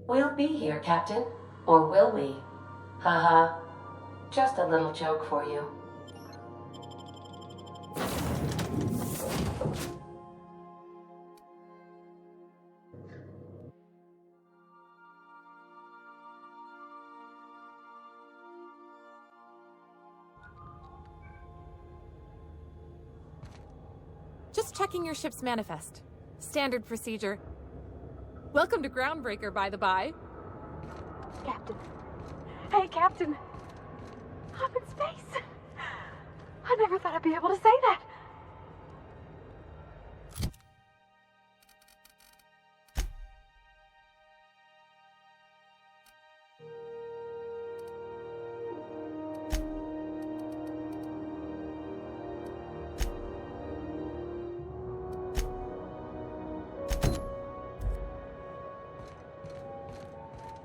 We'll be here, Captain. Or will we? Haha. Just a little joke for you. Just checking your ship's manifest. Standard procedure. Welcome to Groundbreaker, by the by. Captain. Hey, Captain. I'm in space. I never thought I'd be able to say that.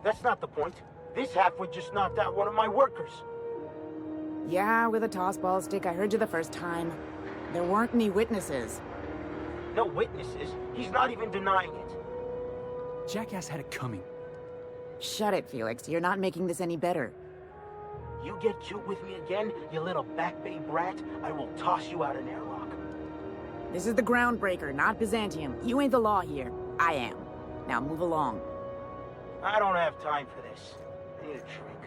That's not the point. This halfwit just knocked out one of my workers. Yeah, with a tossball stick, I heard you the first time. There weren't any witnesses. No witnesses? He's not even denying it. Jackass had it coming. Shut it, Felix. You're not making this any better. You get cute with me again, you little back bay brat, I will toss you out an airlock. This is the Groundbreaker, not Byzantium. You ain't the law here. I am. Now move along. I don't have time for this. I need a drink.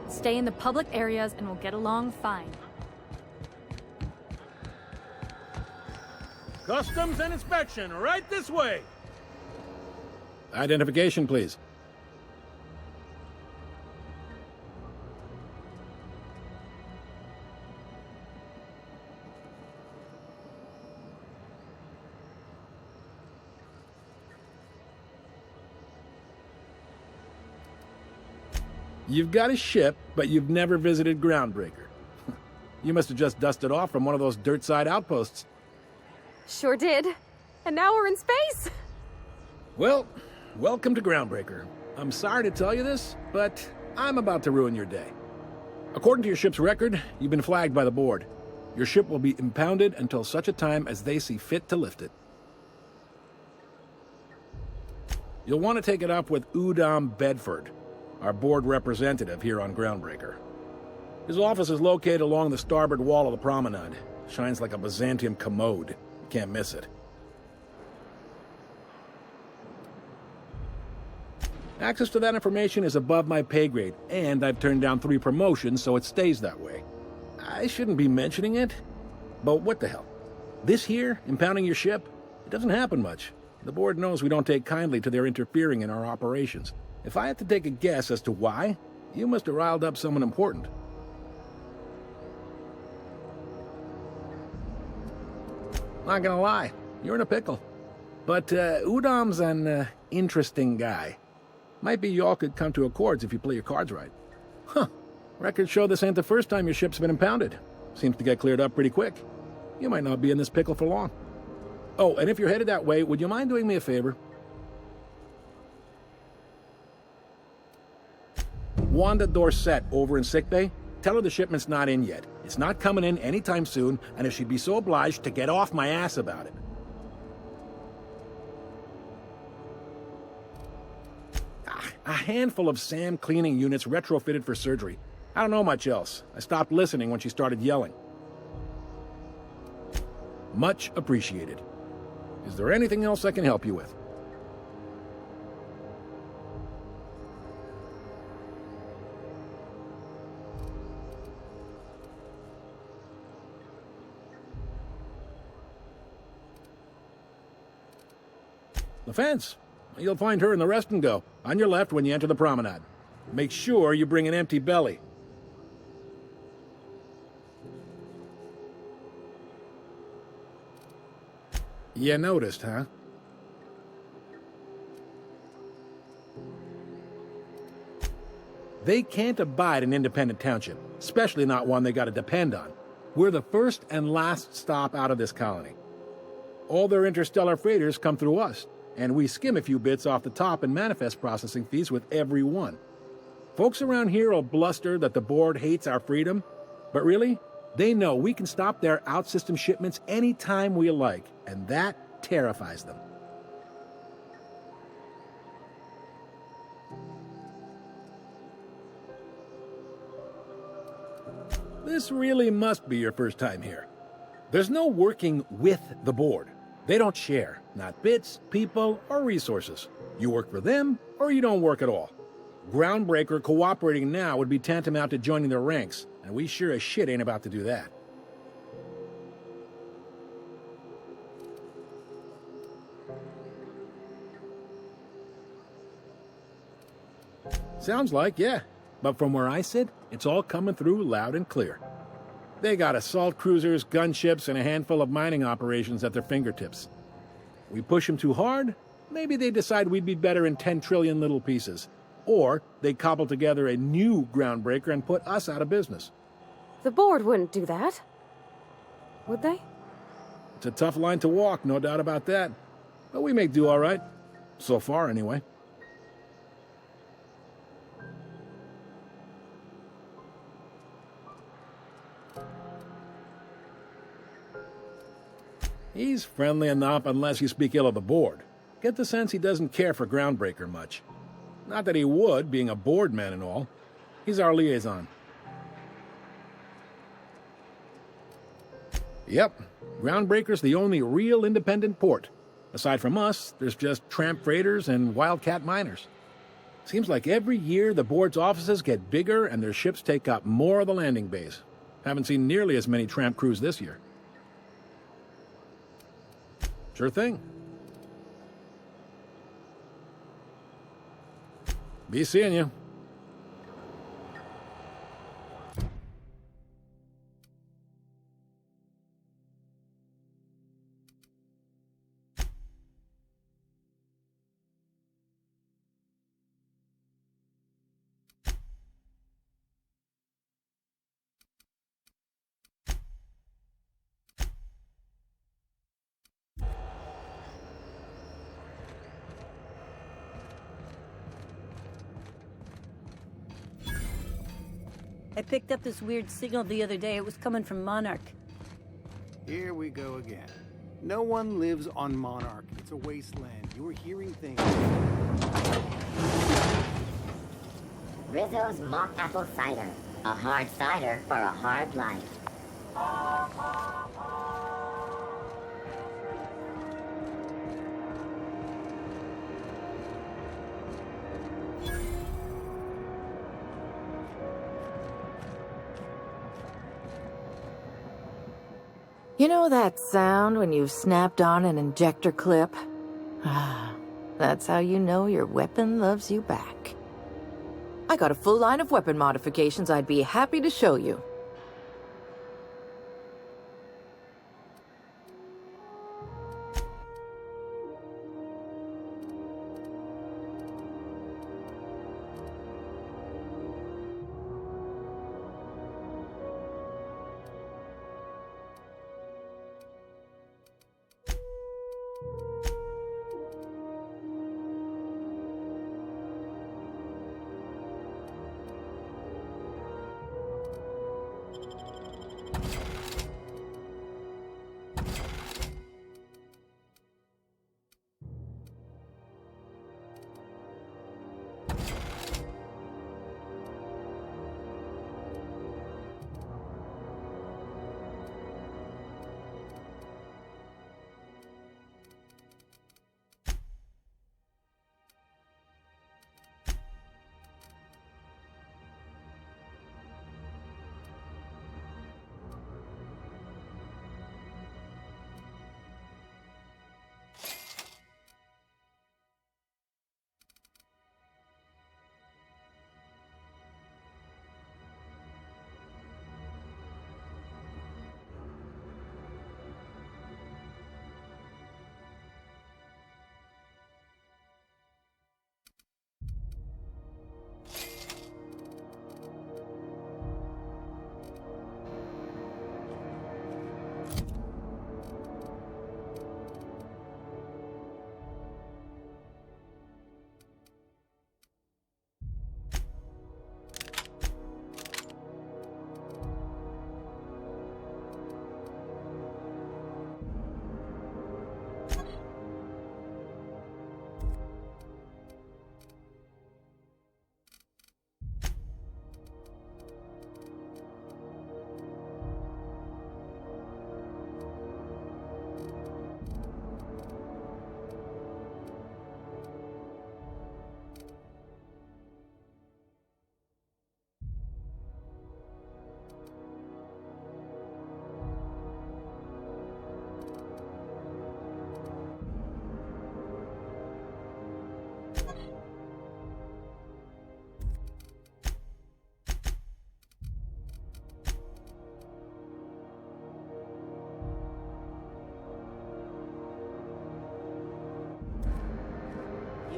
Stay in the public areas and we'll get along fine. Customs and inspection, right this way. Identification, please. You've got a ship, but you've never visited Groundbreaker. You must have just dusted off from one of those dirt-side outposts. Sure did. And now we're in space! Well, welcome to Groundbreaker. I'm sorry to tell you this, but I'm about to ruin your day. According to your ship's record, you've been flagged by the board. Your ship will be impounded until such a time as they see fit to lift it. You'll want to take it up with Udom Bedford, our board representative here on Groundbreaker. His office is located along the starboard wall of the promenade. Shines like a Byzantium commode. You can't miss it. Access to that information is above my pay grade, and I've turned down 3 promotions, so it stays that way. I shouldn't be mentioning it, but what the hell? This here, impounding your ship, it doesn't happen much. The board knows we don't take kindly to their interfering in our operations. If I had to take a guess as to why, you must have riled up someone important. Not gonna lie, you're in a pickle. But Udom's an interesting guy. Might be y'all could come to accords if you play your cards right. Huh. Records show this ain't the first time your ship's been impounded. Seems to get cleared up pretty quick. You might not be in this pickle for long. Oh, and if you're headed that way, would you mind doing me a favor? Wanda Dorset over in sickbay, tell her the shipment's not in yet. It's not coming in anytime soon, and if she'd be so obliged to get off my ass about it. A handful of SAM cleaning units retrofitted for surgery. I don't know much else. I stopped listening when she started yelling. Much appreciated. Is there anything else I can help you with? The fence. You'll find her in the rest and go, on your left when you enter the promenade. Make sure you bring an empty belly. You noticed, huh? They can't abide an independent township, especially not one they gotta depend on. We're the first and last stop out of this colony. All their interstellar freighters come through us, and we skim a few bits off the top in manifest processing fees with every one. Folks around here will bluster that the board hates our freedom, but really, they know we can stop their out-system shipments anytime we like, and that terrifies them. This really must be your first time here. There's no working with the board. They don't share, not bits, people, or resources. You work for them, or you don't work at all. Groundbreaker cooperating now would be tantamount to joining their ranks, and we sure as shit ain't about to do that. Sounds like, yeah. But from where I sit, it's all coming through loud and clear. They got assault cruisers, gunships, and a handful of mining operations at their fingertips. We push them too hard, maybe they decide we'd be better in 10 trillion little pieces. Or they cobble together a new groundbreaker and put us out of business. The board wouldn't do that. Would they? It's a tough line to walk, no doubt about that. But we make do all right. So far, anyway. He's friendly enough unless you speak ill of the board. Get the sense he doesn't care for Groundbreaker much. Not that he would, being a board man and all. He's our liaison. Yep, Groundbreaker's the only real independent port. Aside from us, there's just tramp freighters and wildcat miners. Seems like every year the board's offices get bigger and their ships take up more of the landing bays. Haven't seen nearly as many tramp crews this year. Sure thing. Be seeing you. I picked up this weird signal the other day. It was coming from Monarch. Here we go again. No one lives on Monarch. It's a wasteland. You're hearing things. Rizzo's mock apple cider. A hard cider for a hard life. You know that sound when you've snapped on an injector clip? Ah, that's how you know your weapon loves you back. I got a full line of weapon modifications I'd be happy to show you.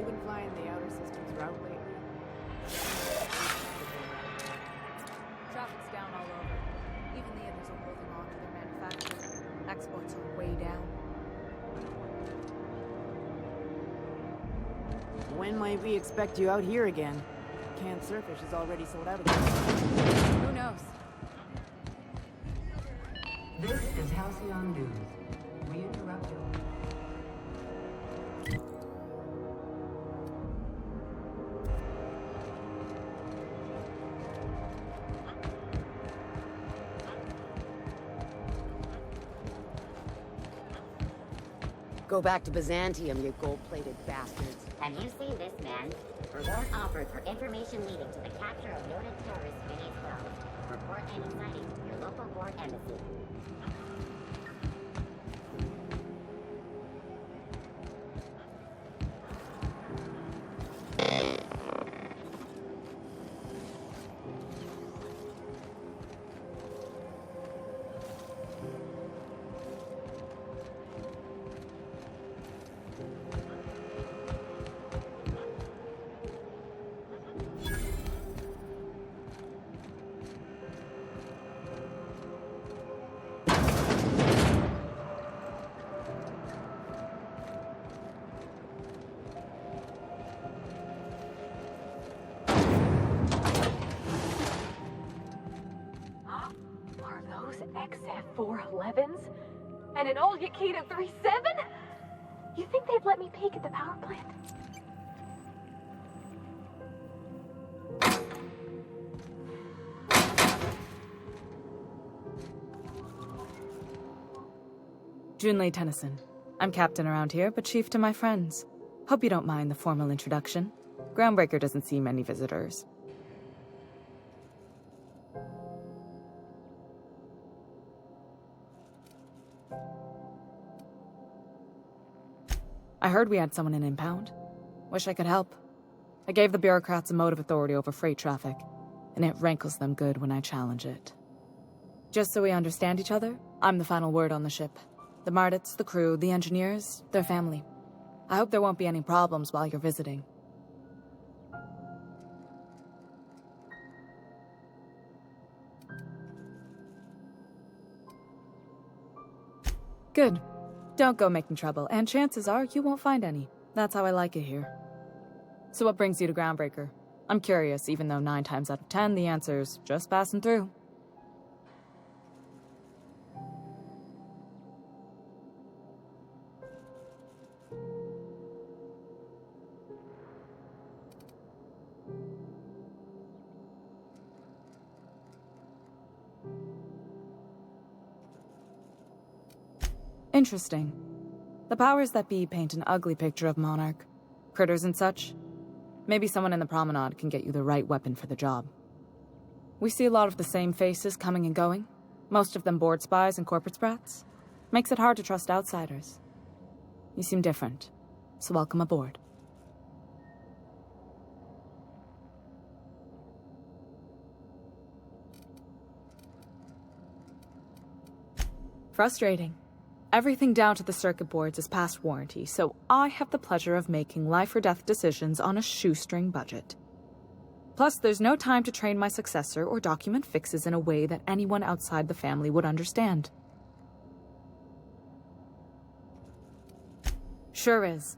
You been flying the outer systems route lately? Traffic's down all over. Even the others are holding on to their manufacturing. Exports are way down. When might we expect you out here again? Canned surfish is already sold out again. Who knows? This is Halcyon News. We interrupt you. Go back to Byzantium, you gold-plated bastards. Have you seen this man? Reward offered for information leading to the capture of noted terrorist Vinny's Wells. Report any sighting to your local board embassy. XF411s? And an old Yakita 37? You think they'd let me peek at the power plant? Junlei Tennyson. I'm captain around here, but chief to my friends. Hope you don't mind the formal introduction. Groundbreaker doesn't see many visitors. I heard we had someone in impound. Wish I could help. I gave the bureaucrats a motive authority over freight traffic, and it rankles them good when I challenge it. Just so we understand each other, I'm the final word on the ship. The Mardits, the crew, the engineers, their family. I hope there won't be any problems while you're visiting. Good. Don't go making trouble, and chances are you won't find any. That's how I like it here. So what brings you to Groundbreaker? I'm curious, even though 9 times out of 10 the answer's just passing through. Interesting. The powers that be paint an ugly picture of Monarch. Critters and such. Maybe someone in the promenade can get you the right weapon for the job. We see a lot of the same faces coming and going. Most of them board spies and corporate sprats. Makes it hard to trust outsiders. You seem different, so welcome aboard. Frustrating. Everything down to the circuit boards is past warranty, so I have the pleasure of making life or death decisions on a shoestring budget. Plus, there's no time to train my successor or document fixes in a way that anyone outside the family would understand. Sure is.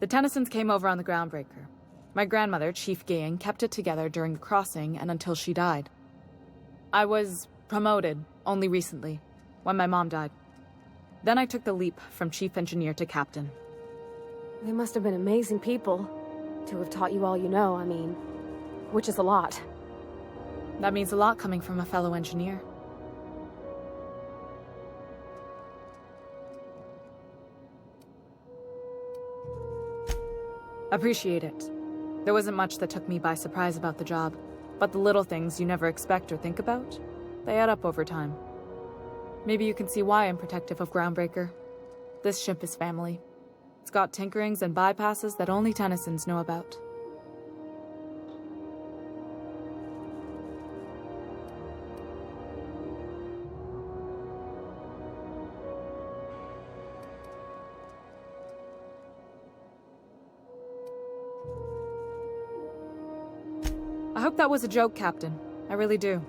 The Tennysons came over on the Groundbreaker. My grandmother, Chief Gaying, kept it together during the crossing and until she died. I was promoted only recently, when my mom died. Then I took the leap from chief engineer to captain. They must have been amazing people to have taught you all you know, I mean, which is a lot. That means a lot coming from a fellow engineer. Appreciate it. There wasn't much that took me by surprise about the job, but the little things you never expect or think about, they add up over time. Maybe you can see why I'm protective of Groundbreaker. This ship is family. It's got tinkerings and bypasses that only Tennysons know about. hope that was a joke, Captain. I really do.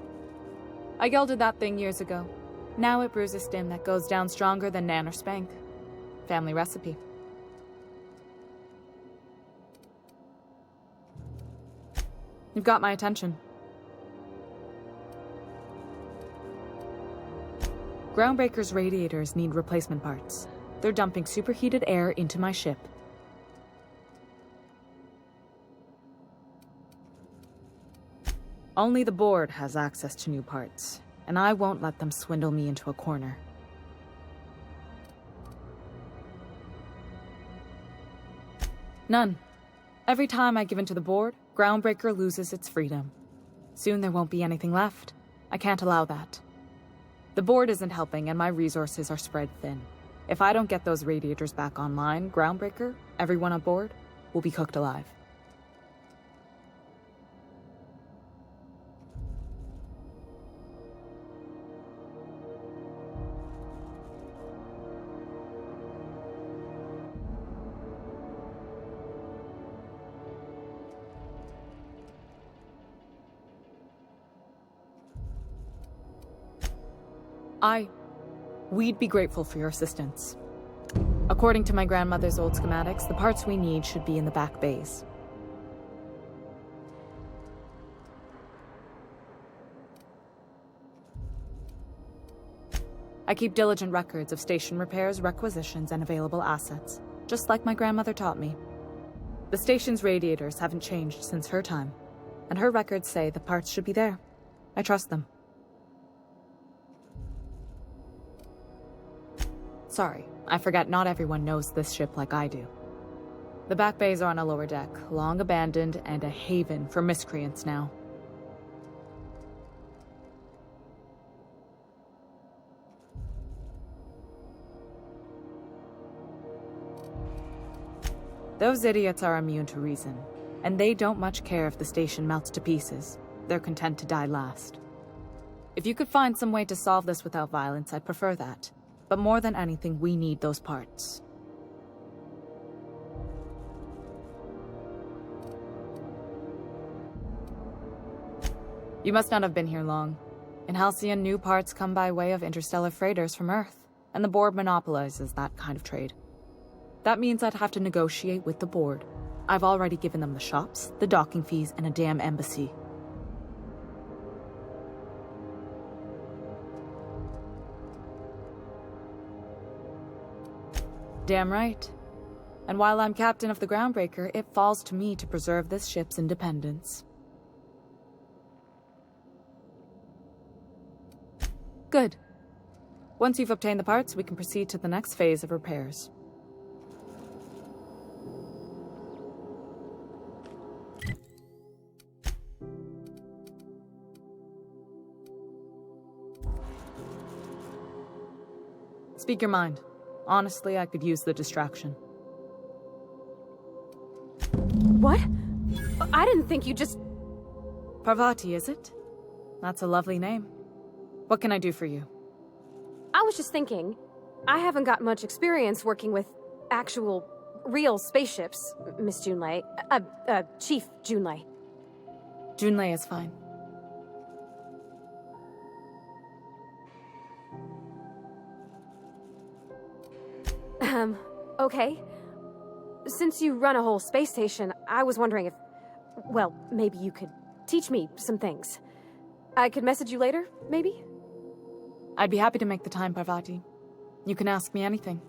I gelded that thing years ago. Now it brews a stim that goes down stronger than Nan or Spank. Family recipe. You've got my attention. Groundbreaker's radiators need replacement parts. They're dumping superheated air into my ship. Only the board has access to new parts, and I won't let them swindle me into a corner. None. Every time I give in to the board, Groundbreaker loses its freedom. Soon there won't be anything left. I can't allow that. The board isn't helping and my resources are spread thin. If I don't get those radiators back online, Groundbreaker, everyone on board, will be cooked alive. We'd be grateful for your assistance. According to my grandmother's old schematics, the parts we need should be in the back bays. I keep diligent records of station repairs, requisitions, and available assets, just like my grandmother taught me. The station's radiators haven't changed since her time, and her records say the parts should be there. I trust them. Sorry, I forget not everyone knows this ship like I do. The back bays are on a lower deck, long abandoned and a haven for miscreants now. Those idiots are immune to reason, and they don't much care if the station melts to pieces. They're content to die last. If you could find some way to solve this without violence, I'd prefer that. But more than anything, we need those parts. You must not have been here long. In Halcyon, new parts come by way of interstellar freighters from Earth, and the board monopolizes that kind of trade. That means I'd have to negotiate with the board. I've already given them the shops, the docking fees, and a damn embassy. Damn right. And while I'm captain of the Groundbreaker, it falls to me to preserve this ship's independence. Good. Once you've obtained the parts, we can proceed to the next phase of repairs. Speak your mind. Honestly, I could use the distraction. What? I didn't think you just... Parvati, is it? That's a lovely name. What can I do for you? I was just thinking, I haven't got much experience working with actual, real spaceships, Miss Junlei. Chief Junlei. Junlei is fine. Okay. Since you run a whole space station, I was wondering if... Well, maybe you could teach me some things. I could message you later, maybe? I'd be happy to make the time, Parvati. You can ask me anything.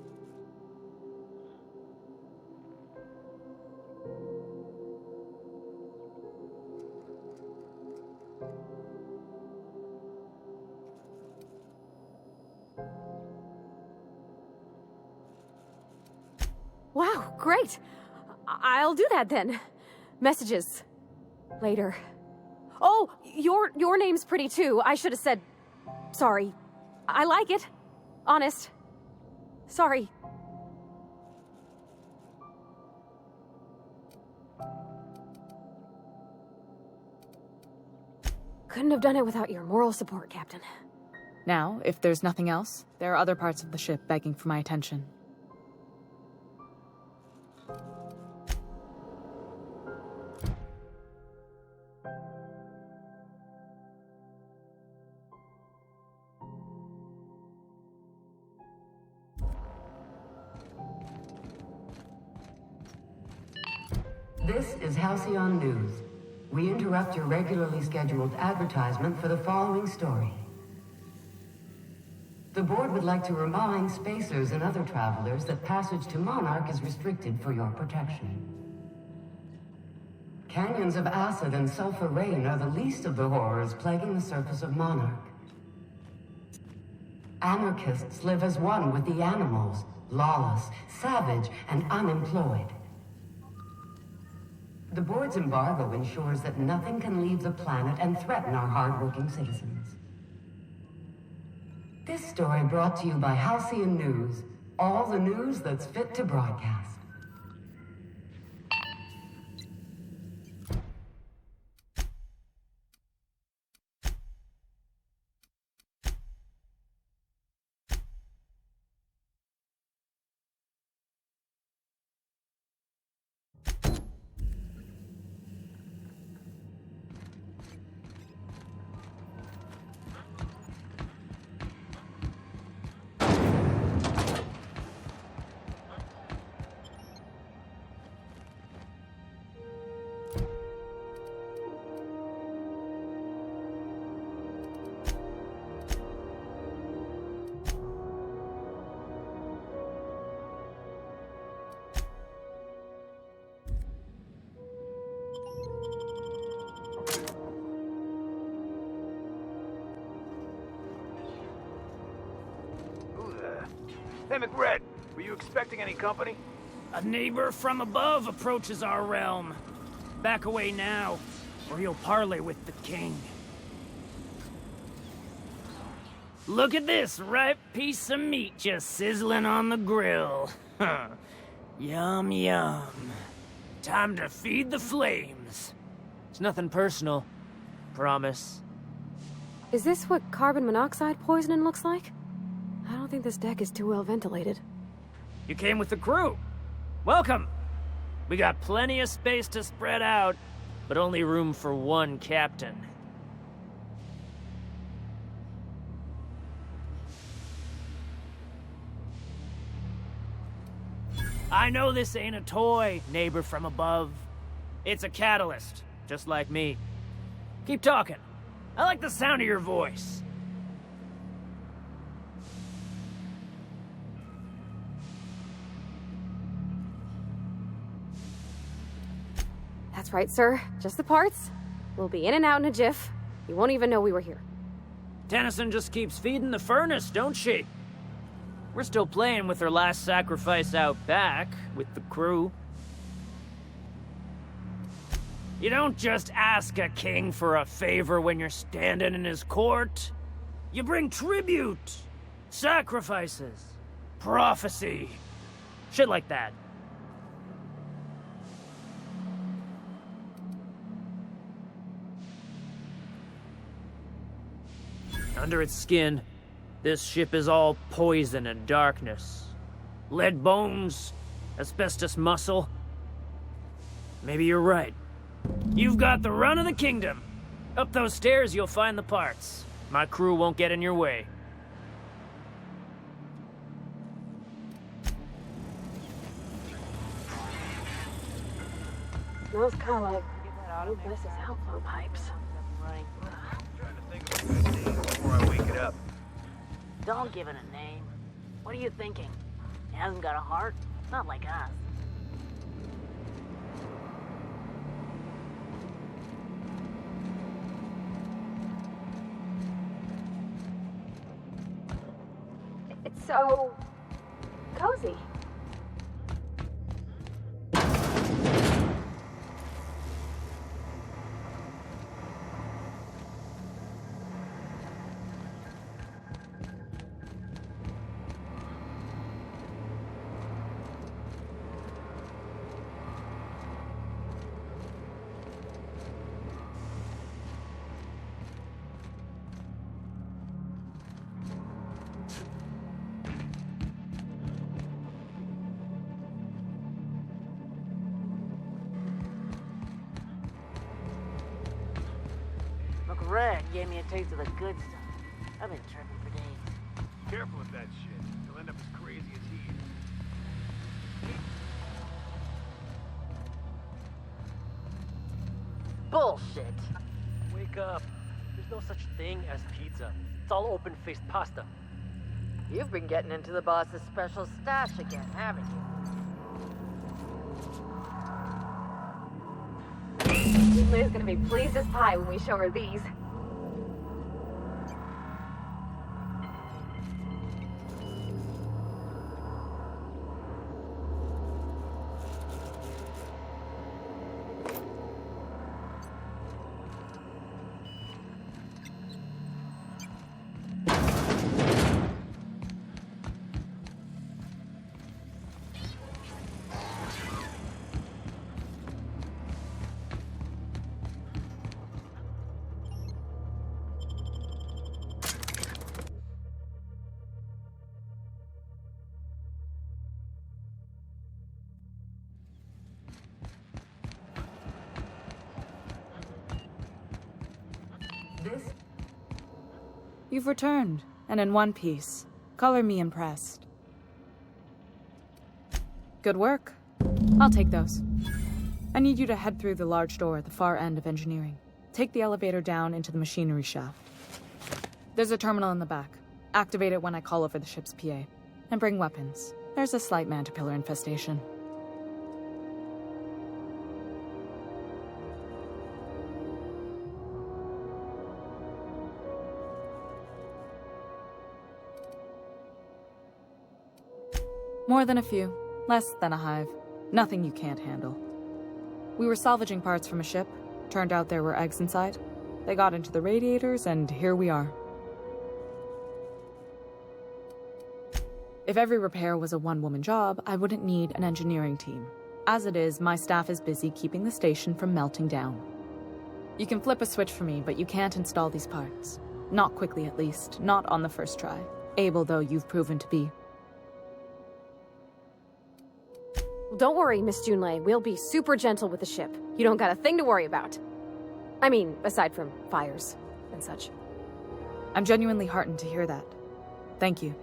Wow, great! I'll do that then. Messages. Later. Oh, your name's pretty too. I should have said... Sorry. I like it. Honest. Sorry. Couldn't have done it without your moral support, Captain. Now, if there's nothing else, there are other parts of the ship begging for my attention. This is Halcyon News. We interrupt your regularly scheduled advertisement for the following story. The board would like to remind spacers and other travelers that passage to Monarch is restricted for your protection. Canyons of acid and sulfur rain are the least of the horrors plaguing the surface of Monarch. Anarchists live as one with the animals, lawless, savage, and unemployed. The board's embargo ensures that nothing can leave the planet and threaten our hardworking citizens. This story brought to you by Halcyon News, all the news that's fit to broadcast. Hey, McRed, were you expecting any company? A neighbor from above approaches our realm. Back away now, or he'll parley with the king. Look at this ripe piece of meat just sizzling on the grill. Yum, yum. Time to feed the flames. It's nothing personal. Promise. Is this what carbon monoxide poisoning looks like? I don't think this deck is too well ventilated. You came with the crew. Welcome. We got plenty of space to spread out, but only room for one captain. I know this ain't a toy, neighbor from above. It's a catalyst, just like me. Keep talking. I like the sound of your voice. That's right, sir. Just the parts. We'll be in and out in a jiff. You won't even know we were here. Tennyson just keeps feeding the furnace, don't she? We're still playing with her last sacrifice out back, with the crew. You don't just ask a king for a favor when you're standing in his court. You bring tribute, sacrifices, prophecy, shit like that. Under its skin, this ship is all poison and darkness. Lead bones, asbestos muscle. Maybe you're right. You've got the run of the kingdom. Up those stairs, you'll find the parts. My crew won't get in your way. Smells kind of like this is outflow pipes. Before I wake it up. Don't give it a name. What are you thinking? It hasn't got a heart? Not like us. It's so cozy. Red gave me a taste of the good stuff. I've been tripping for days. Careful with that shit. You'll end up as crazy as he is. Bullshit. Wake up. There's no such thing as pizza. It's all open-faced pasta. You've been getting into the boss's special stash again, haven't you? Junlei's gonna be pleased as pie when we show her these. You've returned, and in one piece. Color me impressed. Good work. I'll take those. I need you to head through the large door at the far end of engineering. Take the elevator down into the machinery shaft. There's a terminal in the back. Activate it when I call over the ship's PA. And bring weapons. There's a slight mantipillar infestation. More than a few. Less than a hive. Nothing you can't handle. We were salvaging parts from a ship. Turned out there were eggs inside. They got into the radiators, and here we are. If every repair was a one-woman job, I wouldn't need an engineering team. As it is, my staff is busy keeping the station from melting down. You can flip a switch for me, but you can't install these parts. Not quickly, at least. Not on the first try. Able, though, you've proven to be. Don't worry, Miss Junlei. We'll be super gentle with the ship. You don't got a thing to worry about. I mean, aside from fires and such. I'm genuinely heartened to hear that. Thank you.